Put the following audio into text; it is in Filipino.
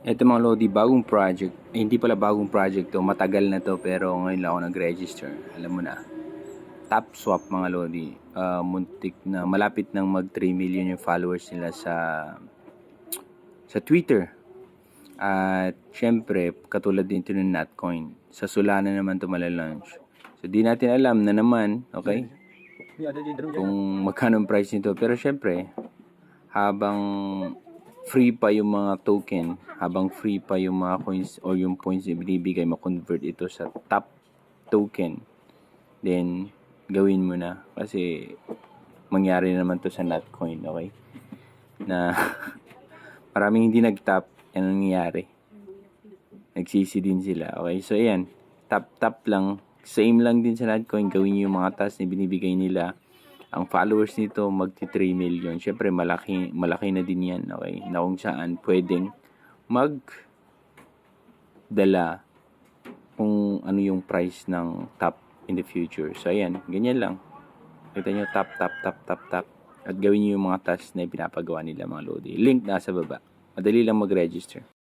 Ito mga Lodi, bagong project. Hindi pala bagong project to, matagal na to pero ngayon lang ako nag-register. Alam mo na. Top Swap mga Lodi. Muntik na, malapit nang mag 3 million yung followers nila sa Twitter. At syempre, katulad din ito ng Natcoin. Sa Solana naman to malalaunch. So di natin alam na naman, okay? Kung magkano ang price nito. Pero syempre, habang free pa yung mga token, habang free pa yung mga coins o yung points na binibigay, ma-convert ito sa top token, then gawin mo na. Kasi mangyari naman to sa Natcoin, okay? Na maraming hindi nag-top, yan ang nangyayari. Nagsisi din sila, okay? So ayan, top lang. Same lang din sa Natcoin, gawin yung mga task na binibigay nila. Ang followers nito magti 3 million. Syempre malaki na din 'yan, okay? Na kung saan pwedeng magdala kung ano yung price ng top in the future. So ayan, ganyan lang. Kita nyo, top. At gawin niyo yung mga tasks na pinapagawa nila mga Lodi. Link nasa baba. Madali lang mag-register.